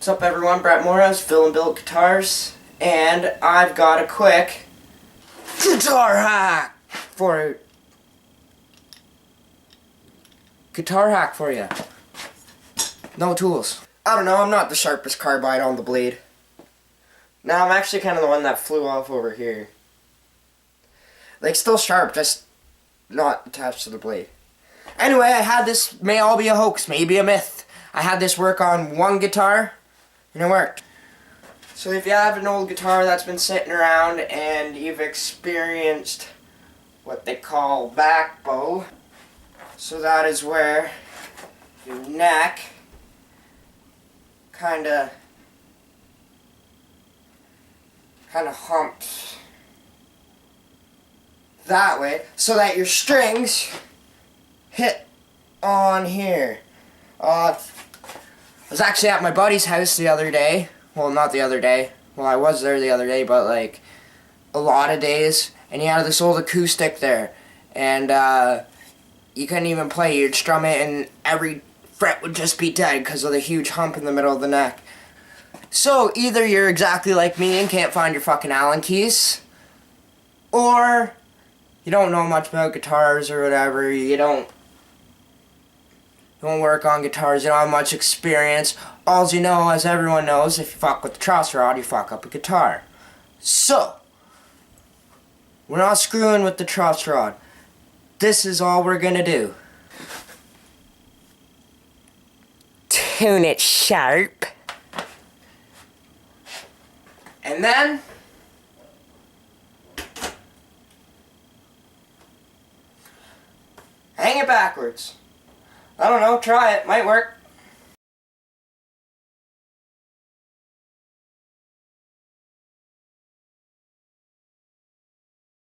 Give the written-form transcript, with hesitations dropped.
What's up everyone, Brett Morris, Phil and Built Guitars, and I've got a quick guitar hack for you. No tools. I don't know, I'm not the sharpest carbide on the blade. No, I'm actually kind of the one that flew off over here. Like, still sharp, just not attached to the blade. Anyway, I had this, may all be a hoax, maybe a myth. I had this work on one guitar, and it worked. So if you have an old guitar that's been sitting around and you've experienced what they call BACKBOW, so that is where your neck kinda humps that way, so that your strings hit on here. I was actually at my buddy's house the other day. Well, not the other day. Well, I was there the other day, but like a lot of days. And he had this old acoustic there. And you couldn't even play. You'd strum it and every fret would just be dead because of the huge hump in the middle of the neck. So either you're exactly like me and can't find your fucking Allen keys, or you don't know much about guitars or whatever. You don't work on guitars, you don't have much experience. All you know, as everyone knows, if you fuck with the truss rod, you fuck up a guitar. So, we're not screwing with the truss rod. This is all we're gonna do. Tune it sharp. And then hang it backwards. I don't know, try it, might work.